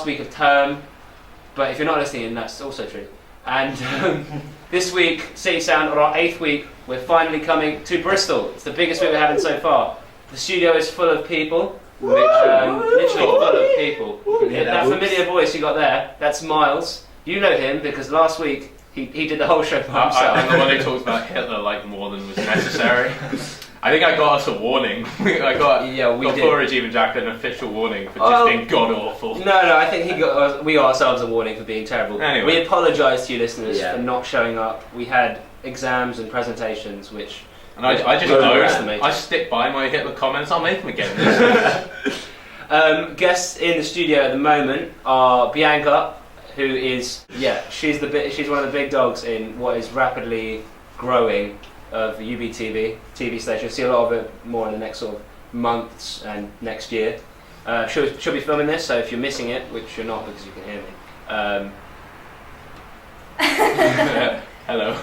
last week of term, but if you're not listening, that's also true. And this week, City Sound, on our 8th week, we're finally coming to Bristol. It's the biggest week we're having so far. The studio is full of people, literally full of people. That familiar voice you got there, that's Miles. You know him because last week he did the whole show by himself. I'm the one who talks about Hitler like more than was necessary. I think I got us a warning. We did. Rajiv and Jack an official warning for just being god awful. No, I think we got ourselves a warning for being terrible. Anyway. We apologise to you listeners for not showing up. We had exams and presentations, which... And I just know, I stick by my Hitler comments, I'll make them again. Guests in the studio at the moment are Bianca, who is, she's one of the big dogs in what is rapidly growing of UBTV TV station. You'll see a lot of it more in the next sort of months and next year. She'll be filming this, so if you're missing it, which you're not because you can hear me. Hello.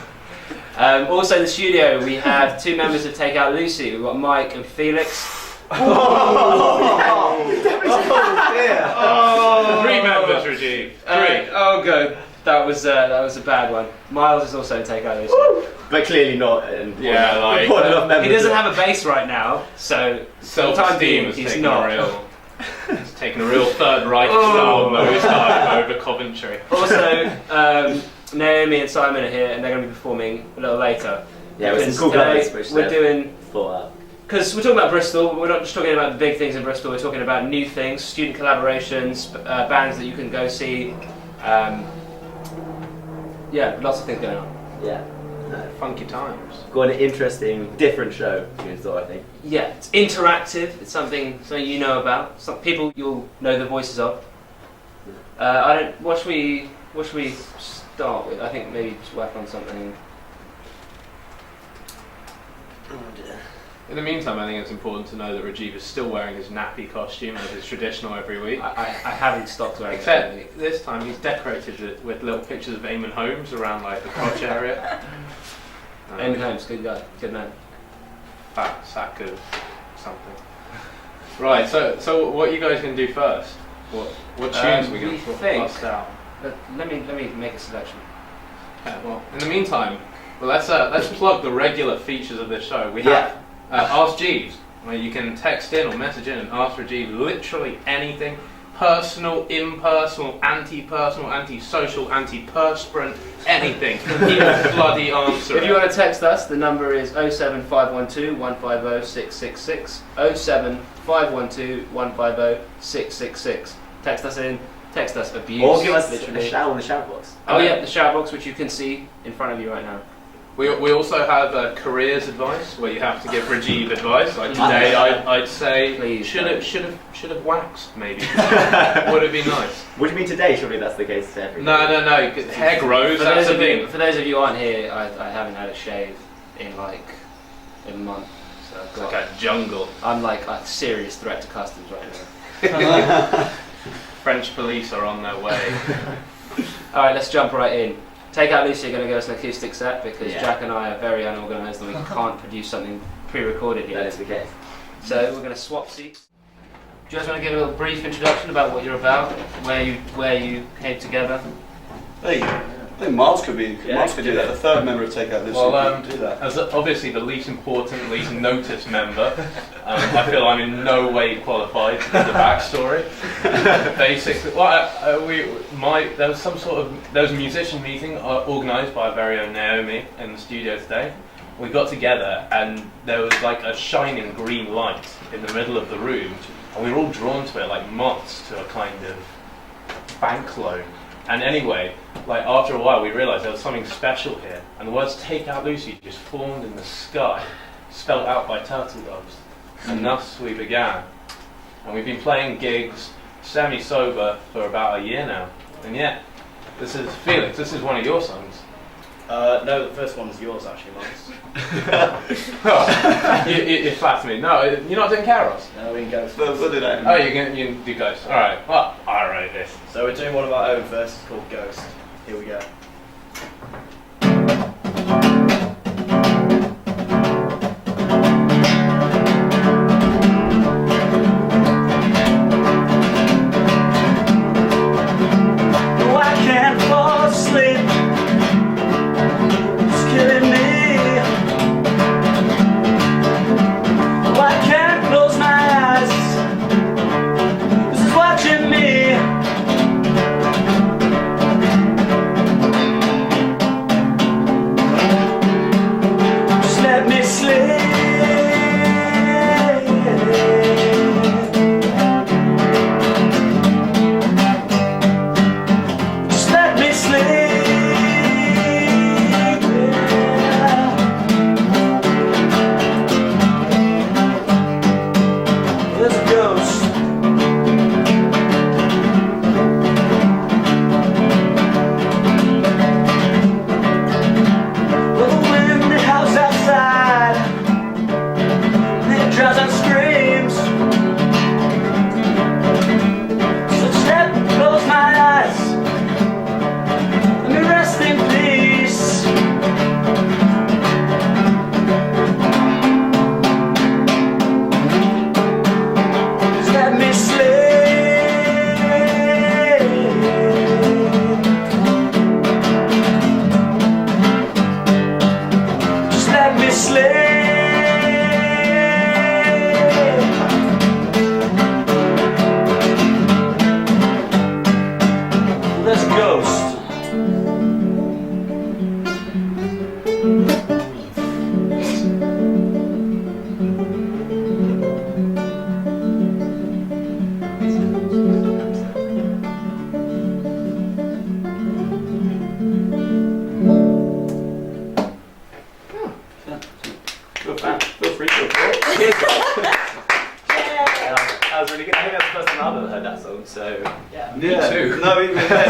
Also in the studio we have two members of Take Out Lucy. We've got Mike and Felix. Three members, Rajiv. Three. Good. That was a bad one. Miles is also in Take Out Lucy. But clearly not. He doesn't have a bass right now, so self-esteem is taking He's taking a real Third Reich style nosedive over Coventry. Also, Naomi and Simon are here, and they're going to be performing a little later. Yeah, with some cool guys. We're doing Fallout. Because we're talking about Bristol, but we're not just talking about the big things in Bristol. We're talking about new things, student collaborations, bands that you can go see. Lots of things going on. Yeah. Funky times. Got an interesting, different show in store, I think. Yeah, it's interactive. It's something you know about. Some people you'll know the voices of. What should we start with? I think maybe just work on something. Oh dear. In the meantime, I think it's important to know that Rajiv is still wearing his nappy costume as is traditional every week. I haven't stopped wearing it. Except this time he's decorated it with little pictures of Eamon Holmes around like the crotch area. Eamon Holmes, good guy, good man. Fat sack of something. Right, so what are you guys going to do first? What tunes are we going to bust out? Let me make a selection. Okay, well, in the meantime, let's plug the regular features of this show. We have Ask Jeeves, where you can text in or message in and ask Rajiv literally anything. Personal, impersonal, anti-personal, anti-social, anti-perspirant, anything. He will bloody answer If you want to text us, the number is 07512 150 666. 07512 150 666. Text us in, text us abuse. Or give us a shout on the shout box. Oh yeah, the shout box, which you can see in front of you right now. We also have careers advice, where you have to give Rajiv advice. Like today, I'd say please should have waxed maybe. Would it be nice? What do you mean today? Surely that's the case to every day. No. Hair grows. That's the thing. For those of you who aren't here, I haven't had a shave in like a month. So It's like a jungle. I'm like a serious threat to customs right now. French police are on their way. All right, let's jump right in. Take Out Lucy are going to give us an acoustic set because Jack and I are very unorganised and we can't produce something pre-recorded yet. That is the case. So we're going to swap seats. Do you guys want to give a little brief introduction about what you're about, where you came together? Hey, I think Miles could do that. The third member of Take Out Lucy could do that. As obviously the least important, least noticed member, I feel I'm in no way qualified to give the backstory. Basically, there was a musician meeting organised by our very own Naomi in the studio today. We got together and there was like a shining green light in the middle of the room, and we were all drawn to it like moths to a kind of bank loan. And anyway, like after a while we realised there was something special here, and the words "Take Out Lucy" just formed in the sky, spelled out by turtle doves. And thus we began. And we've been playing gigs semi-sober for about a year now. And this is Felix, this is one of your songs. No, the first one was yours actually, Miles. You flatter me. No, you're not doing Carols? No, we can go. We'll do that. Oh, you can do Ghost. Alright, well, I wrote this. So we're doing one of our own first, it's called Ghost. Here we go.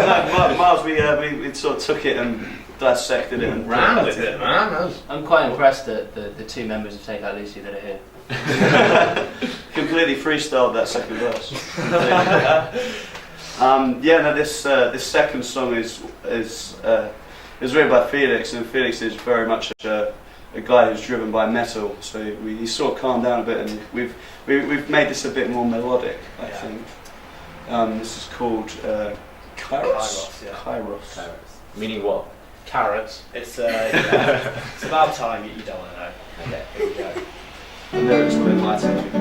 Miles, we sort of took it and dissected it and ran with it, man. I'm quite impressed that the two members of Take Out Lucy that are here. Completely freestyled that second verse. This second song is written by Felix, and Felix is very much a guy who's driven by metal. So he sort of calmed down a bit, and we've made this a bit more melodic, I think. This is called Kairos. Kairos. Meaning what? Carrots. It's it's about time you don't want to know. Okay, here we go. And there it's quite my attention.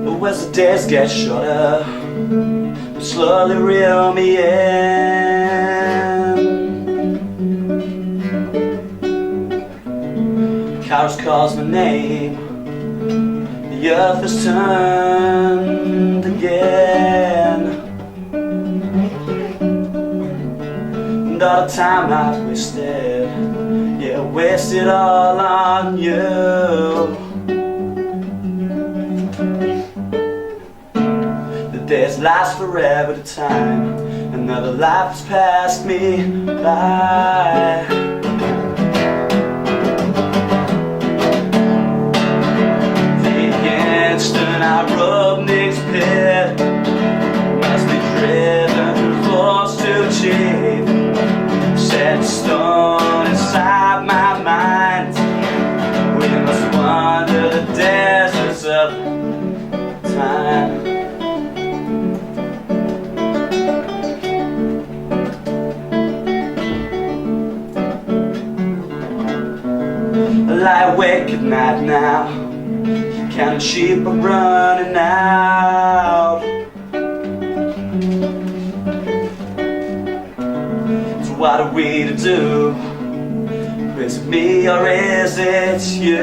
But as the days get shorter, you slowly reel me in. Kairos calls my name, the earth has turned again. And all the time I've wasted, yeah, I wasted all on you. The days last forever, the time, another life has passed me by. I rub Nick's pit, must be driven through force to achieve. Set in stone inside my mind, we must wander the deserts of time. I lie awake at night now, counting sheep are running out. So what are we to do? Is it me or is it you?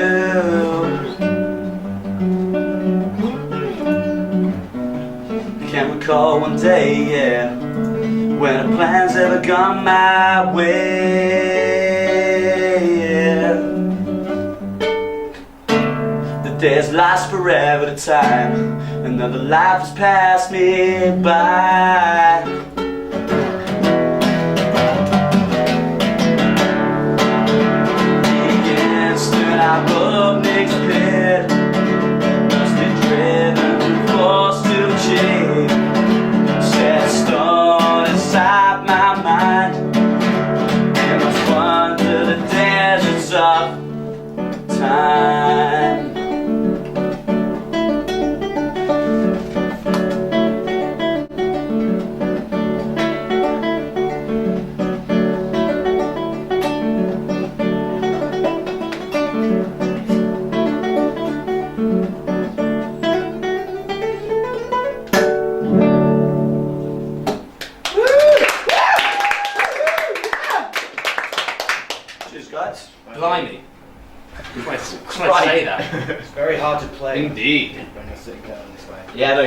I can't recall one day, yeah, when the plans ever gone my way, yeah. Days last forever, the time, another life has passed me by. The instant I rub Nick's pit, must be driven through force to achieve. Set stone inside my mind, and must wander the deserts of time. Blimey. Can I say that? It's very hard to play. Indeed. When you're sitting down this way. Yeah, no,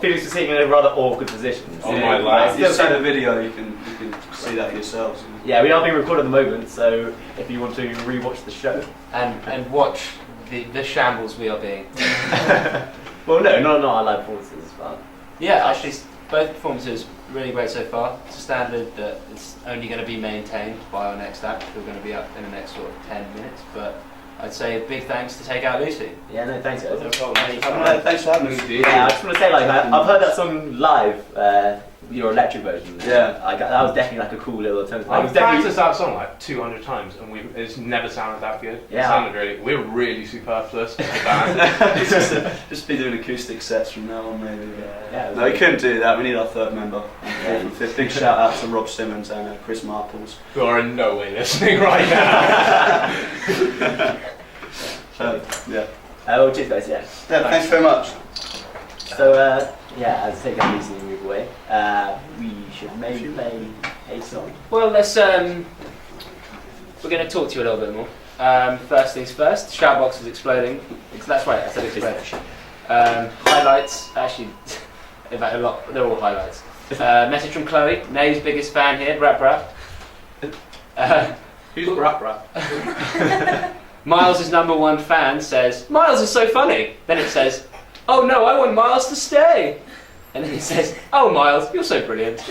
Felix was sitting in a rather awkward position. Oh my life. If you've seen the video, you can see that yourselves. Yeah, we are being recorded at the moment, so if you want to rewatch the show. And watch the shambles we are being. Well, no, not our live performances as well. Yeah, actually, both performances really great so far. It's a standard that it's only going to be maintained by our next act. We're going to be up in the next sort of 10 minutes, but I'd say a big thanks to Take Out Lucy. Yeah, no, thanks guys. No problem. Thanks for having us. Yeah, I just want to say, I've heard that song live, your electric version. Yeah. That was definitely like a cool little alternative. I've practiced that song like 200 times and it's never sounded that good. Yeah. It sounded great. We're really superfluous as a band. just be doing acoustic sets from now on, maybe. Yeah, No, we couldn't do that. We need our third member. Big shout out to Rob Simmons and Chris Marples. Who are in no way listening right now. Yeah. Oh, cheers guys, yeah. Thanks very much. So, as Take Out Lucy and move away, we should maybe play a song. Well, let's. We're going to talk to you a little bit more. First things first. Shoutbox is exploding. That's right. I said exploding. Highlights, actually, in fact, a lot. They're all highlights. Message from Chloe, Nate's biggest fan here. Rap rap. Who's rap rap? Miles' #1 fan says, Miles is so funny. Then it says, oh no, I want Miles to stay. And then it says, oh Miles, you're so brilliant.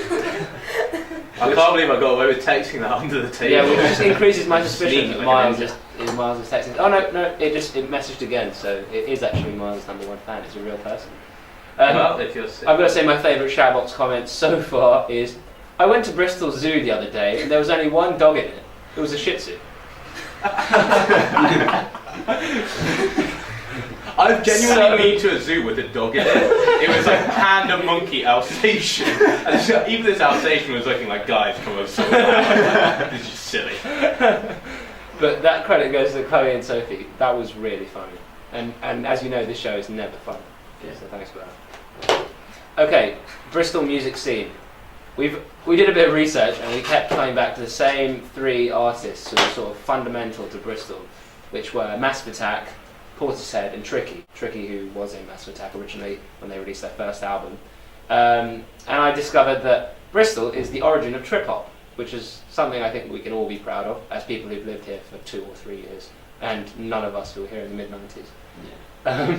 I can't believe I got away with texting that under the table. Yeah, which just increases my suspicion Sneaky that like Miles is texting. Oh no, it messaged again, so it is actually Miles' #1 fan. It's a real person. Well, if you're sick. I've got to say my favourite shoutbox comment so far is, I went to Bristol Zoo the other day and there was only one dog in it. It was a Shih Tzu. I've genuinely been to a zoo with a dog in it. It was like panda, monkey, Alsatian. And so even this Alsatian was looking like, guys, come on, so this is just silly. But that credit goes to Chloe and Sophie. That was really funny. And as you know, this show is never fun. Yeah. So thanks for that. Okay, Bristol music scene. We did a bit of research and we kept coming back to the same 3 artists who were sort of fundamental to Bristol, which were Massive Attack, Portishead and Tricky. Tricky, who was in Massive Attack originally when they released their first album. And I discovered that Bristol is the origin of trip hop, which is something I think we can all be proud of as people who've lived here for 2 or 3 years, and none of us who were here in the mid-90s. Yeah.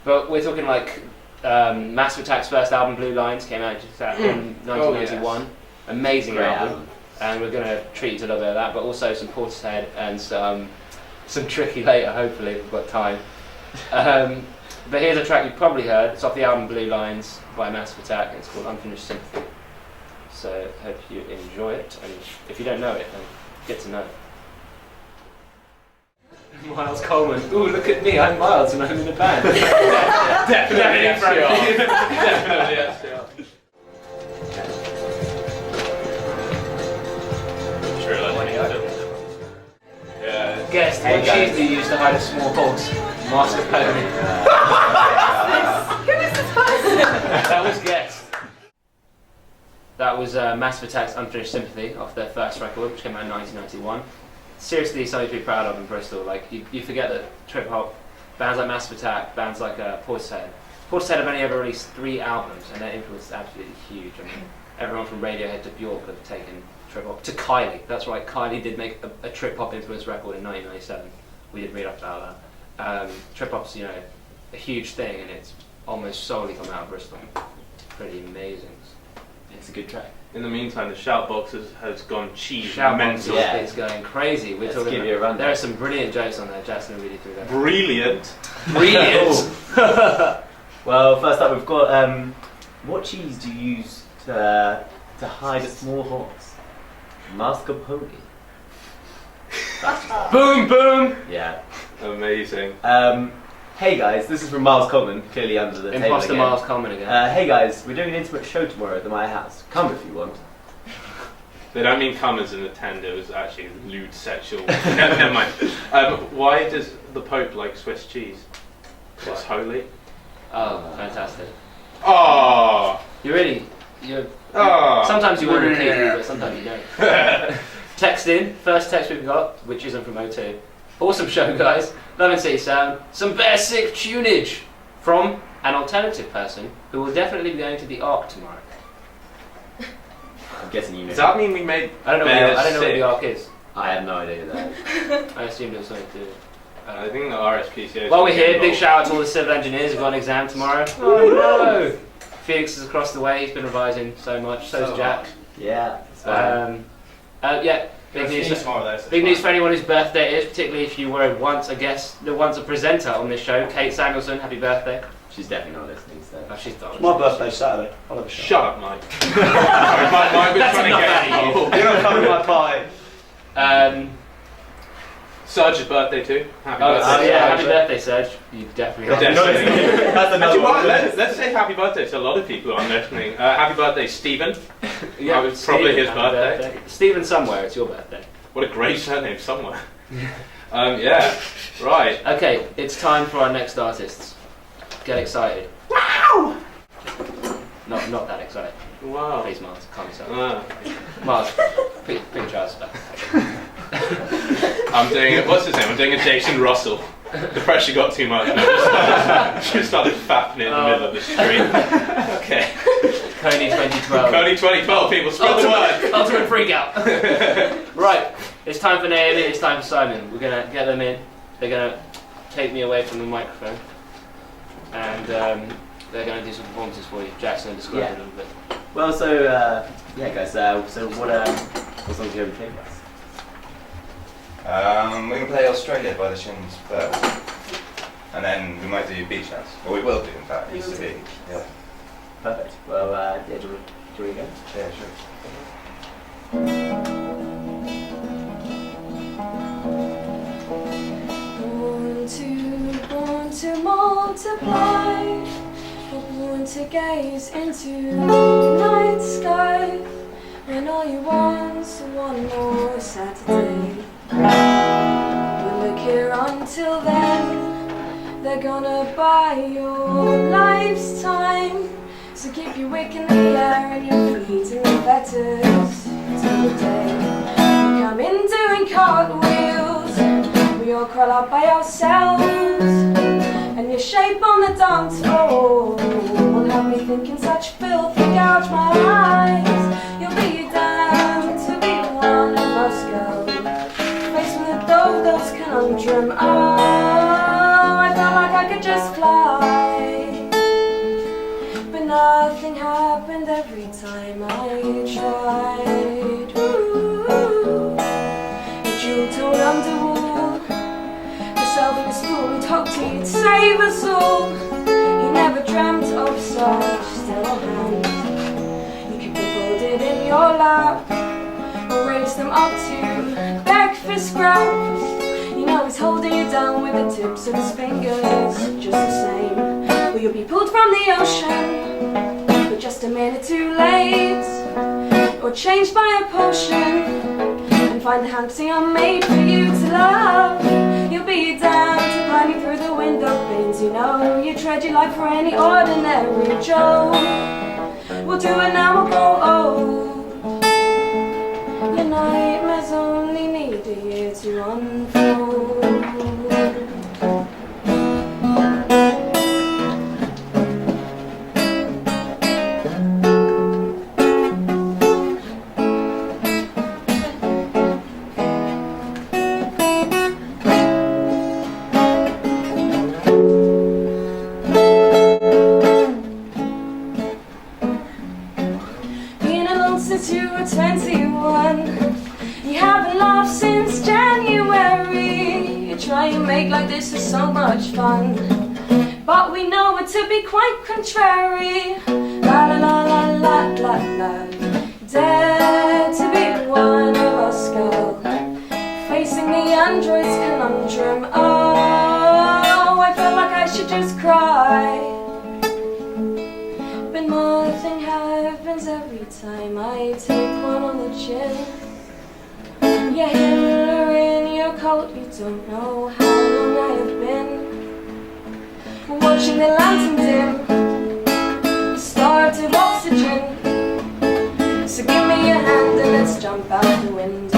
But we're talking like Massive Attack's first album, Blue Lines, came out in 1991. Oh, yes. Amazing album. And we're going to treat you to a little bit of that, but also some Portishead and some Tricky later, hopefully, if we've got time. But here's a track you've probably heard. It's off the album Blue Lines by Massive Attack, and it's called Unfinished Sympathy. So hope you enjoy it, and if you don't know it, then get to know it. Miles Coleman. Ooh, look at me, I'm Miles and I'm in a band. Definitely SDR. Definitely SDR. Yeah. Guess what cheese do you use to hide a small horse? Mascarpone. Who is this person? That was Guess. That was Massive Attack's Unfinished Sympathy off their first record, which came out in 1991. Seriously, something to be proud of in Bristol. Like you forget that trip hop bands like Massive Attack, bands like Portishead have only ever released 3 albums, and their influence is absolutely huge. I mean, everyone from Radiohead to Bjork have taken trip hop to Kylie. That's right, Kylie did make a trip hop influenced record in 1997. We did read up about that. Trip hop's a huge thing, and it's almost solely come out of Bristol. Pretty amazing. It's a good track. In the meantime, the shoutbox has gone cheese mental. Yeah. It's going crazy. We're talking give you a rundown. There are some brilliant jokes on there. Jackson will read you through that. Brilliant. Brilliant. Well, first up we've got what cheese do you use to hide a small horse? Mascarpone. Boom, boom. Yeah. Amazing. Hey guys, this is from Miles Coleman, clearly under the table Imposter again. Miles Coleman again. Hey guys, we're doing an intimate show tomorrow at my house. Come if you want. They don't mean come as in the tender, it was actually lewd sexual. Never mind. Why does the Pope like Swiss cheese? It's holy. Oh, fantastic. Oh! You're sometimes you want to be but sometimes you don't. Text in, first text we've got, which isn't from O2. Awesome show, guys. Love and City Sound. Some basic tunage from an alternative person who will definitely be going to the Ark tomorrow. I'm guessing you know. Does that mean we made I don't know what the Ark is. I have no idea that. I assumed it was something to do. I think the RSPCA. While we're here, big shout out to all the civil engineers who've got an exam tomorrow. Oh no! Felix is across the way, he's been revising so much, so's Jack. Yeah. Big news for anyone whose birthday it is, particularly if you were once a guest, once a presenter on this show. Kate Samuelson, happy birthday. She's definitely not listening, so. Oh, she's not. It's my birthday Saturday. I'll have a shot. Shut up, Mike. Mike was trying to get at you. You're not coming to my party. Serge's birthday too. Happy birthday. Happy birthday, Serge. You definitely are. That's another one. Let's say happy birthday to a lot of people I'm listening. Happy birthday, Stephen. Yeah, it's probably his birthday. Stephen somewhere, it's your birthday. What a great surname, somewhere. Yeah, right. Okay, it's time for our next artists. Get excited. Wow! Not that excited. Wow. Please, Miles, calm yourself. Ah. Miles, put your trousers back. I'm doing what's his name? I'm doing a Jason Russell. The pressure got too much. She just started fapping in the middle of the street. Okay. Coney 2012. Coney 2012, people, spread the word. Ultimate freak out. Right, it's time for Naomi, it's time for Simon. We're going to get them in. They're going to take me away from the microphone. And they're going to do some performances for you. Jackson, describe it a little bit. Well, so, yeah, guys, so what songs do you have to play for us? We're going to play Australia by the Shins first. And then we might do Beach House. Or we will do, in fact. It used to be. Yeah. Perfect. Well, yeah, do we go? Yeah, sure. Born to multiply, born to gaze into the night sky, when all you want's one more Saturday. We'll look here until then, they're gonna buy your life's time. So keep your wick in the air and your feet in the fetters till the day we come in doing cartwheels. We all crawl up by ourselves, and your shape on the dance floor will have me thinking such filth will gouge my eyes. You'll be damned to be one of us girls, faced with those conundrum. Oh, I felt like I could just fly, but nothing happened every time I tried. Ooh, a jewel-toned underwood, the selfless fool who hoped he'd save us all. He never dreamt of such still hands. You keep them folded in your lap, or raise them up to beg for scraps. You know he's holding you down with the tips of his fingers, just the same. Well, you'll be pulled from the ocean, but just a minute too late, or changed by a potion, and find the handsie I'm made for you to love. You'll be damned to climbing through the window panes. You know you trade your life for any ordinary Joe. We'll do it now, we'll grow old. Your nightmares only need a year to unfold. Since you were 21, you haven't laughed since January. You try and make like this is so much fun, but we know it to be quite contrary. La la la la la la la. Dare to be one of us, girl, facing the android's conundrum. Oh, I felt like I should just cry, but nothing happens every time I take one on the chin. Yeah, Hitler in your coat, you don't know how long I have been watching the lantern dim, starved of oxygen. So give me your hand and let's jump out the window.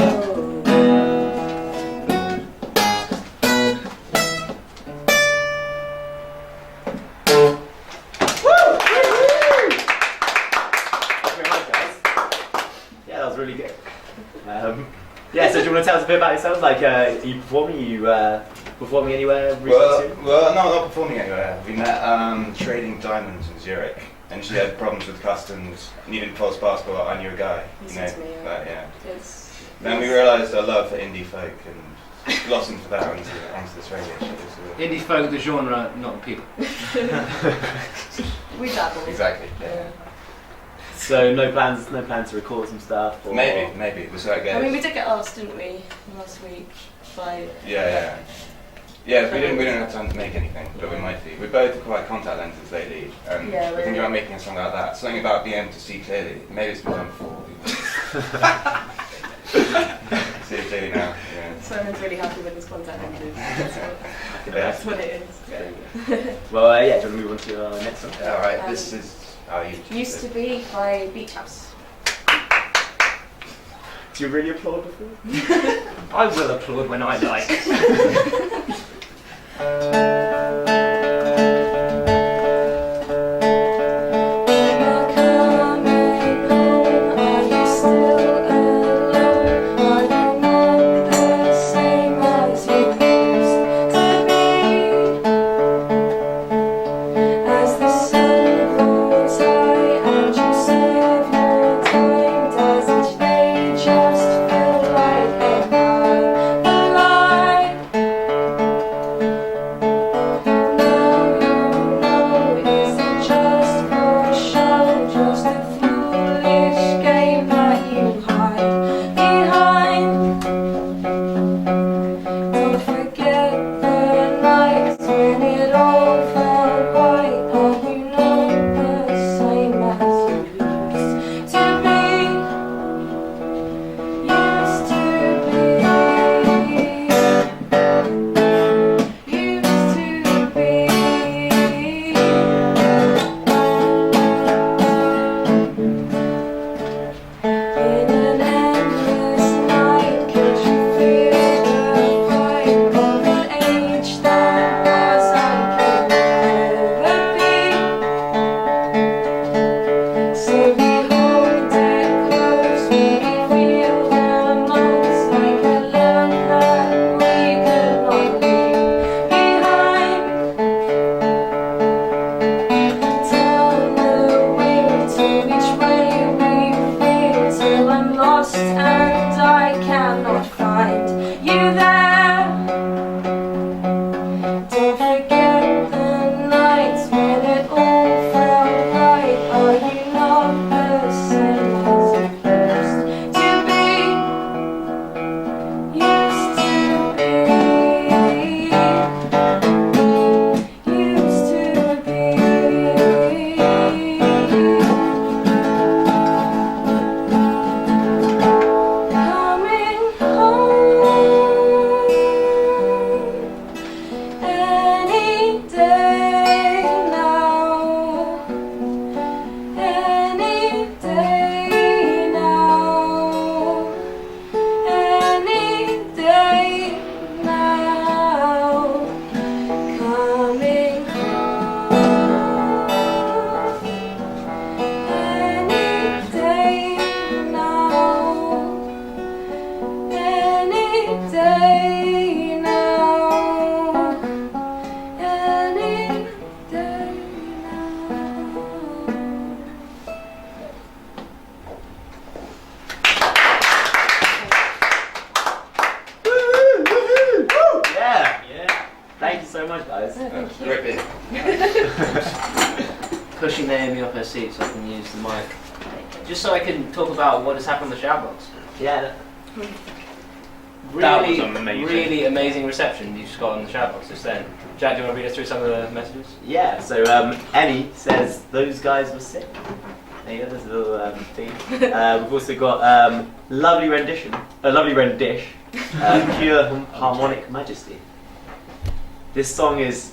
Really good. Yeah, so do you want to tell us a bit about yourselves? Like, are you performing? Performing anywhere recently? Well, no, not performing anywhere. We met trading diamonds in Zurich, and she had problems with customs, needed a false passport. I knew a guy, you know. But yeah. Then we realised our love for indie folk and blossomed for that onto this radio show. So, Indie folk, the genre, not the people. We dabble. exactly. Yeah. So no plans to record some stuff? Or Maybe. We'll see how it goes. I mean, we did get asked, didn't we, last week by... Yeah, we didn't have time to make anything, but we might do. We're both quite contact lenses lately, and Yeah, we're we're- thinking about making a song about that. Something about being able to see clearly. Maybe it's been done before. See it clearly now. Yeah. Simon's really happy with his contact lenses. That's what it is. Yeah. Well, yeah, do you want to move on to our next one? All right, this is Used to be by Beach House. Do you really applaud before? I will applaud when I like. Pushing Naomi off her seat so I can use the mic. Just so I can talk about what has happened on the shout box. Yeah. That was amazing. Really amazing reception you just got on the shout box just then. Jack, do you want to read us through some of the messages? Yeah, so Emmy says, those guys were sick. There you go, there's a little theme. We've also got lovely rendition, pure harmonic majesty. This song is,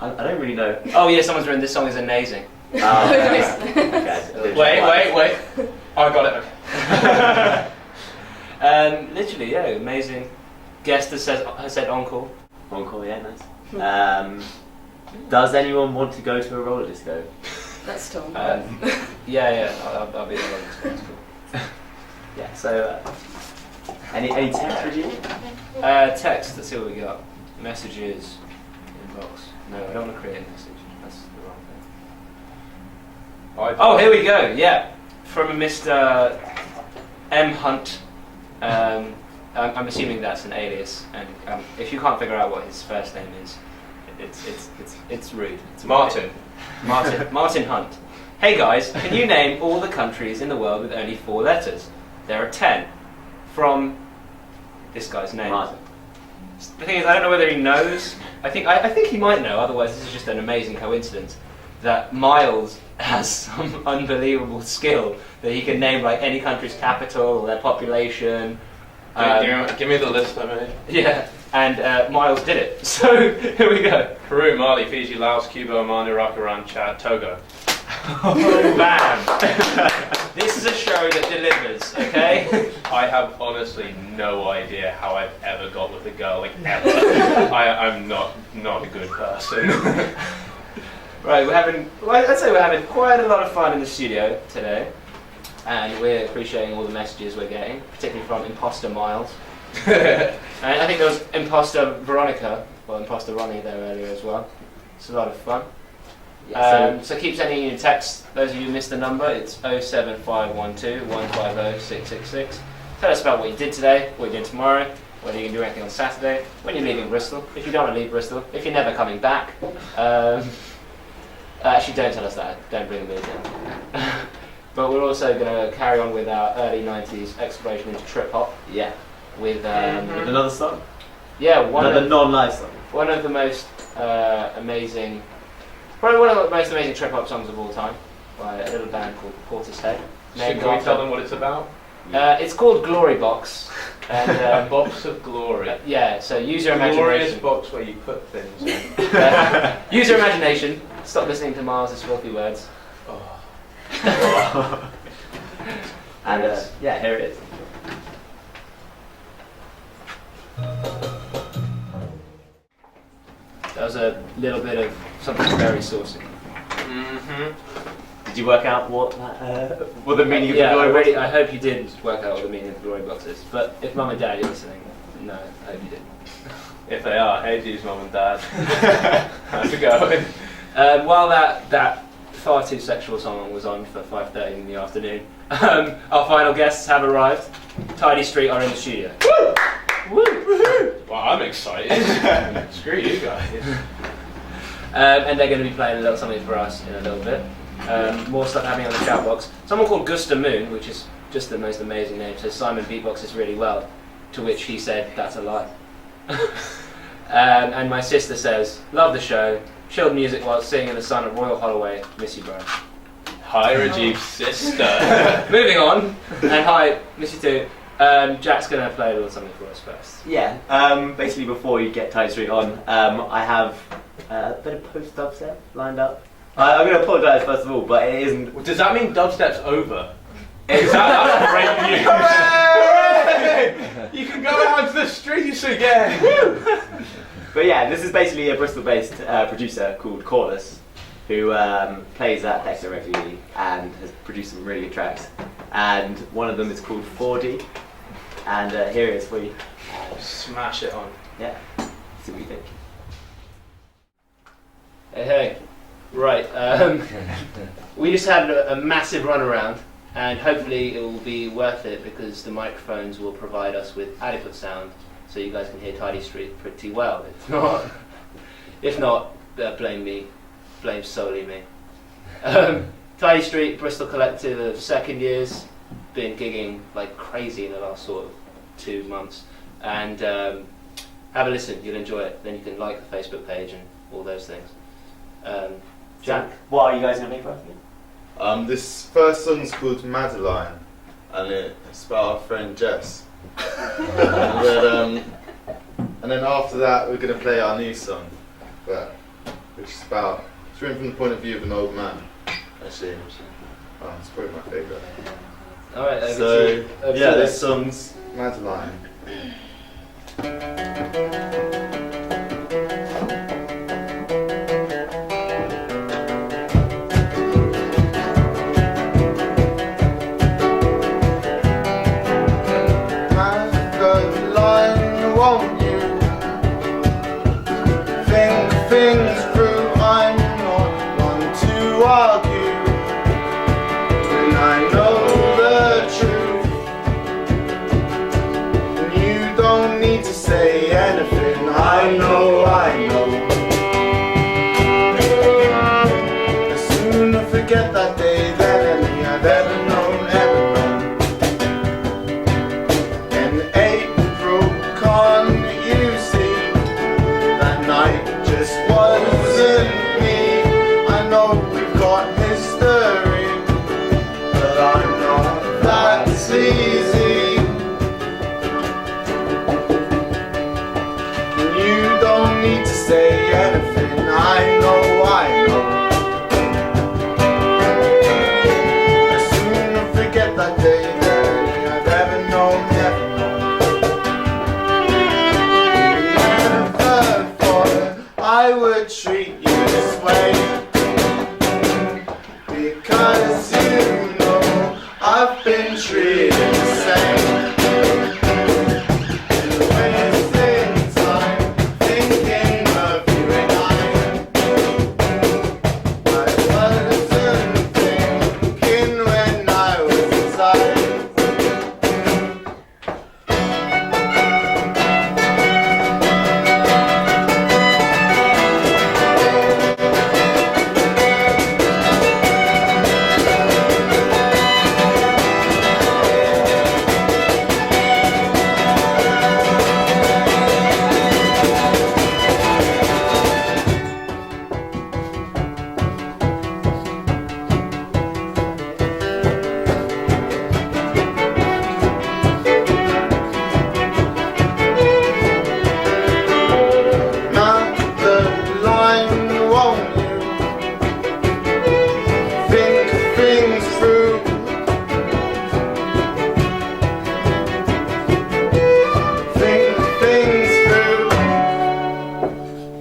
I don't really know. Oh yeah, someone's written this song is amazing. Okay. Wait. I got it. Literally, yeah, amazing. Guest has said encore. Encore, yeah, nice. Does anyone want to go to a roller disco? That's Tom. Yeah, I'll be there. That's cool. Yeah, so any text, Rajiv? Text, let's see what we got. Messages, inbox. No, I don't want to create a message. That's the wrong thing. Oh, here we go. Yeah, from Mr. M Hunt. I'm assuming that's an alias, and if you can't figure out what his first name is, it's rude. It's Martin Hunt. Hey guys, can you name all the countries in the world with only 4 letters? There are 10. From this guy's name. Martin. The thing is, I don't know whether he knows. I think he might know. Otherwise, this is just an amazing coincidence that Miles has some unbelievable skill that he can name like any country's capital or their population. Give me the list I made. Yeah, and Miles did it. So here we go. Peru, Mali, Fiji, Laos, Cuba, Oman, Iraq, Iran, Chad, Togo. Bam! This is a show that delivers, okay? I have honestly no idea how I've ever got with a girl, like ever. I'm not a good person. Right, I'd say we're having quite a lot of fun in the studio today, and we're appreciating all the messages we're getting, particularly from Imposter Miles. And I think there was Imposter Veronica, or Imposter Ronnie there earlier as well. It's a lot of fun. So keep sending in your text. Those of you who missed the number, it's 07512 150 666. Tell us about what you did today, what you're doing tomorrow, whether you can do anything on Saturday, when you're leaving Bristol, if you don't want to leave Bristol, if you're never coming back. Actually, don't tell us that. Don't bring the mood in. But we're also going to carry on with our early 90s exploration into trip hop. Yeah. With another song? Yeah, another non-live song. One of the most amazing, probably one of the most amazing trip hop songs of all time, by a little band called Portishead. Can we tell them what it's about? It's called Glory Box. And, a box of glory. Yeah, so use your Glorious imagination. box where you put things in. Use your imagination. Stop listening to Miles' filthy words. Oh. And yeah, here it is. That was a little bit of something very saucy. Did you work out what the meaning of the glory box is? I hope you did work out what the meaning of the glory box is. But if Mum and Dad are listening, no, I hope you did. If they are, hey geez, Mum and Dad. How's it going? While that far too sexual song was on for 5:30 in the afternoon, our final guests have arrived. Tidy Street are in the studio. Woo! Woo! Well, I'm excited. Screw you guys. And they're going to be playing a little something for us in a little bit. More stuff happening on the shout box. Someone called Gusta Moon, which is just the most amazing name, says Simon beatboxes really well, to which he said, that's a lie. And my sister says, love the show, chilled music while singing in the sun at Royal Holloway, miss you bro. Hi Rajiv's sister. Moving on, and hi, miss you too. Jack's going to play a little something for us first. Yeah, basically before you get Tidy Street on, I have a bit of post-dubstep lined up. I'm going to apologise first of all, but it isn't... Does that mean dubstep's over? That's great news! You can go out to the streets again! But yeah, this is basically a Bristol-based producer called Corliss, who plays at Hector regularly and has produced some really good tracks. And one of them is called 4D, and here it is for you. Smash it on. Yeah, see what you think. Hey. Right, we just had a massive run around, and hopefully it will be worth it because the microphones will provide us with adequate sound so you guys can hear Tidy Street pretty well. If not, blame solely me. Tidy Street, Bristol collective of second years, been gigging like crazy in the last sort of 2 months, and have a listen, you'll enjoy it. Then you can like the Facebook page and all those things. Jack, what are you guys going to make for us again? This first song's called Madeline, and it's about our friend Jess. And then after that, we're going to play our new song, which is written from the point of view of an old man, actually. It's probably my favourite. alright, this song's Madeline. Won't you think things through? I'm not one to argue when I know the truth. And you don't need to say anything. I know. As soon as I forget that day than any I've ever known. Wasn't me. I know we've got history, but I'm not that sleazy. You don't need to say anything. I know. life like day I've ever known, never known. Never thought I would treat you this way, because you know I've been treated the same.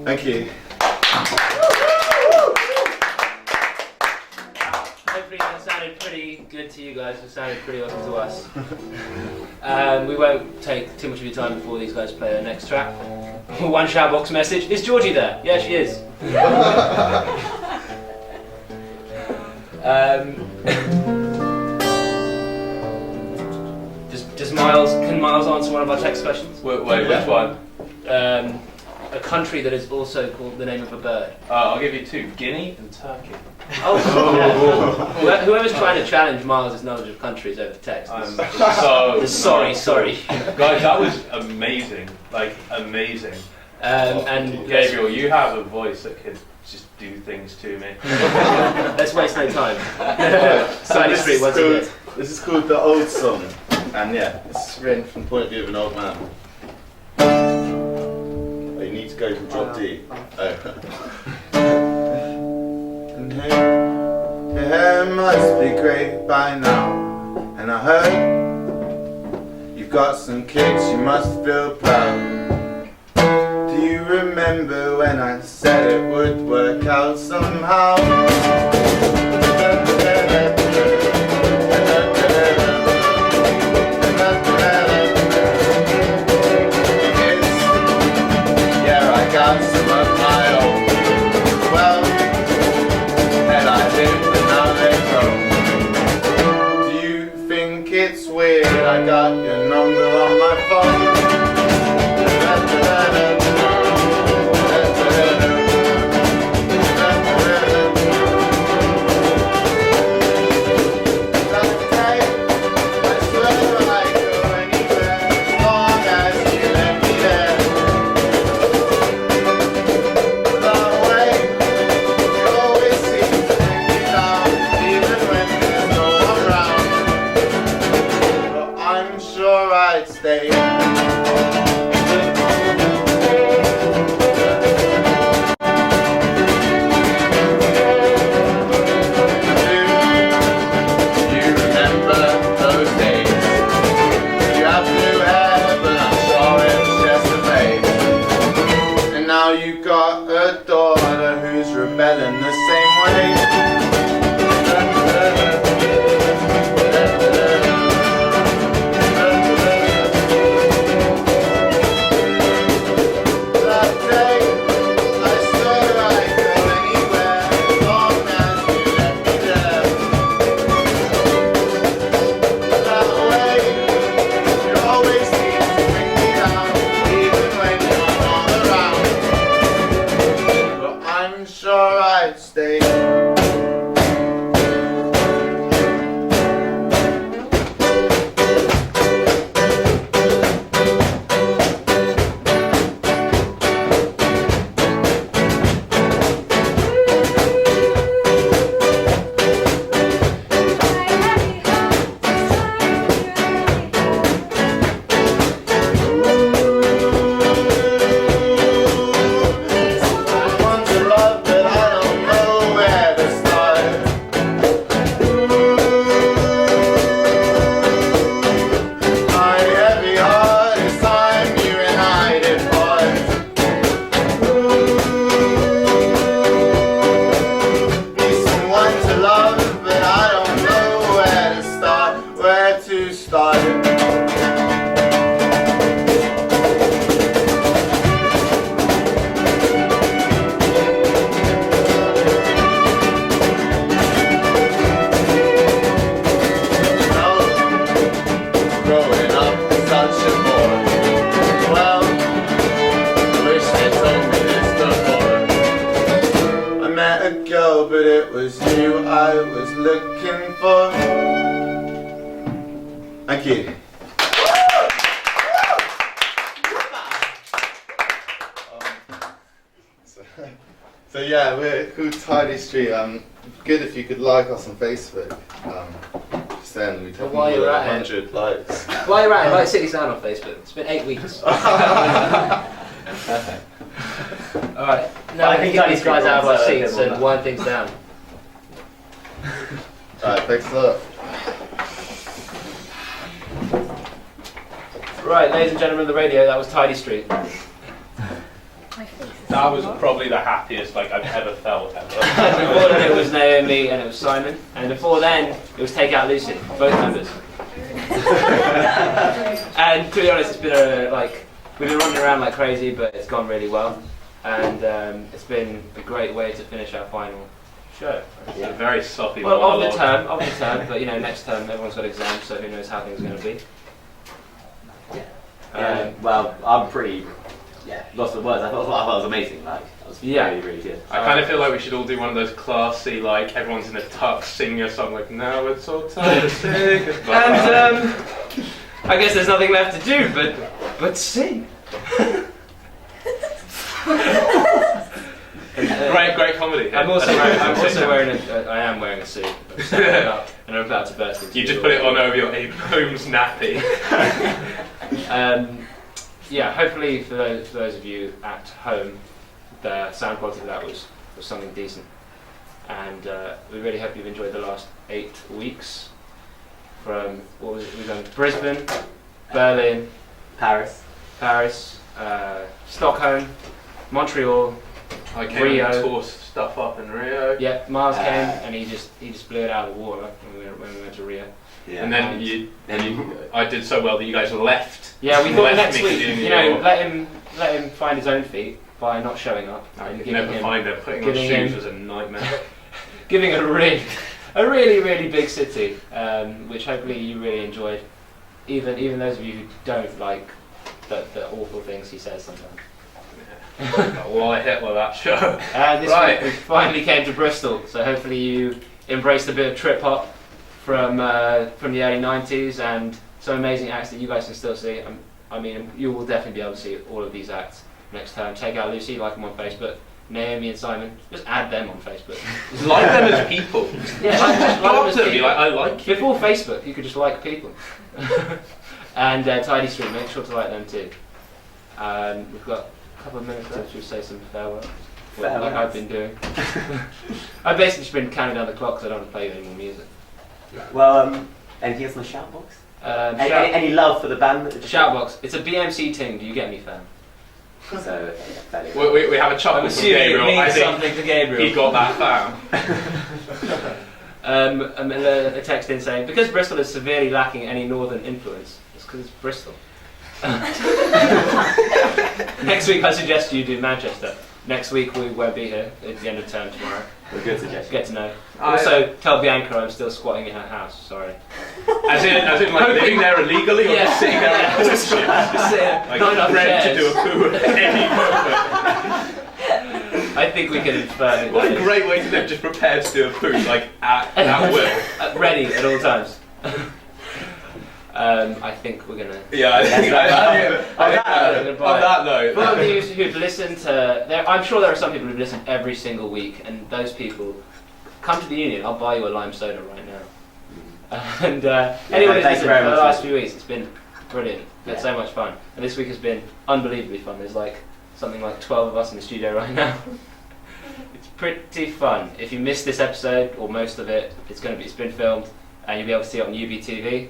Thank you. Hopefully that sounded pretty good to you guys. It sounded pretty awesome to us. We won't take too much of your time before these guys play their next track. One shoutbox message. Is Georgie there? Yeah, she is. Can Miles answer one of our text questions? Wait, which one? A country that is also called the name of a bird. I'll give you two: Guinea and Turkey. Oh, yeah. Whoever's trying to challenge Miles' knowledge of countries over text. Sorry. Guys, that was amazing. Like, amazing. And Gabriel, you have a voice that could just do things to me. Let's waste no time. So Street, what's it? this is called The Old Song, and yeah, it's written from the point of view of an old man. Oh, you need to go from drop D. Oh. And your hair must be grey by now, and I heard you've got some kicks, you must feel proud. Do you remember when I said it would work out somehow? Yeah, I got some of my own. Well, and I live and now they grow. Do you think it's weird? I got your number on my phone. Stay. Rebelling the same way. looking for. Thank you. So yeah, we're called Tidy Street. Good if you could like us on Facebook. Just then we'd have more than 100 likes. While you're at it, like City Sound on Facebook. It's been 8 weeks. Alright, now I can get these guys out of our seats and wind things down. Alright, thanks a lot. Right, ladies and gentlemen of the radio, that was Tidy Street. That was probably the happiest I've ever felt ever. Before then it was Naomi and it was Simon, and before then it was Take Out Lucy, both members. And to be honest, it's been we've been running around like crazy, but it's gone really well, and it's been a great way to finish our final show. It's a very soppy Well, of the monologue. term, but next term everyone's got exams, so who knows how things are going to be. Well, I'm pretty lost for words. I thought it was amazing. That was really, really good. I kind of feel like we should all do one of those classy, everyone's in a tux singing a song now it's all time to say goodbye. And I guess there's nothing left to do but sing. Great comedy. I am wearing a suit. I'm standing up and I'm about to burst into You just put it on over your Abe Holmes nappy. Hopefully for those of you at home, the sound quality of that was something decent. And we really hope you've enjoyed the last 8 weeks. From, we've done Brisbane, Berlin, Paris, Stockholm, Montreal, I came Rio. and tore stuff up in Rio. Yeah, Miles came and he just blew it out of the water when we went to Rio. Yeah. And then I did so well that you guys left. Yeah, we thought next me week, let him find his own feet by not showing up. I could never find her. Putting on shoes was a nightmare. Giving a really, really big city, which hopefully you really enjoyed. Even those of you who don't like the awful things he says sometimes. Well, I hit with that show. And this week we finally came to Bristol, so hopefully you embraced a bit of trip hop from the early 90s and some amazing acts that you guys can still see. I mean, you will definitely be able to see all of these acts next time. Take Out Lucy, like them on Facebook. Naomi and Simon, just add them on Facebook. Just like them as people. Yeah, just like them as people. I like you. Before Facebook, you could just like people. And Tidy Street, make sure to like them too. We've got a couple of minutes left to say some farewell. Like I've been doing. I've basically just been counting down the clock because I don't want to play any more music. Well, anything else on the Shoutbox? Any love for the band? Shoutbox. It's a BMC thing. Do you get me, fam? So, we have a chuckle from Gabriel. I think something to Gabriel. He got that fam. A text in saying, because Bristol is severely lacking any northern influence, it's because it's Bristol. Next week I suggest you do Manchester. Next week we won't be here. It's the end of term tomorrow. Good suggestion. Get to know. Also, tell Bianca I'm still squatting in her house. Sorry. As in living there illegally, or just sitting there and just sitting not ready to do a poo at any moment. I think we can infer. What a great way to live, just prepared to do a poo, at will. Ready at all times. I think we're gonna. Yeah, I think on that note. For all of you who've listened to, I'm sure there are some people who've listened every single week, and those people, come to the union. I'll buy you a lime soda right now. And anyone who's listened for the last few weeks, it's been brilliant. It's so much fun, and this week has been unbelievably fun. There's something like 12 of us in the studio right now. It's pretty fun. If you missed this episode or most of it, it's been filmed, and you'll be able to see it on UBTV.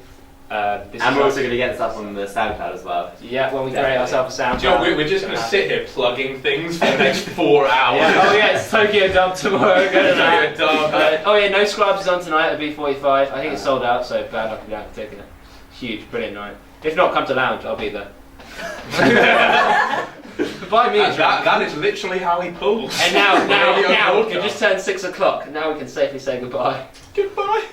And we're also going to get this up on the SoundCloud as well. Yeah, when we create ourselves a SoundCloud. Do you know, we're just going to sit here plugging things for the next 4 hours. Yeah. It's Tokyo Dub tomorrow. Go to that. No Scrubs is on tonight at B45. I think it's sold out, so bad luck if you haven't taken it. Huge, brilliant night. If not, come to Lounge. I'll be there. Buy me a drink. That is literally how he pulls. And now it just turned 6 o'clock. Now we can safely say goodbye. Goodbye.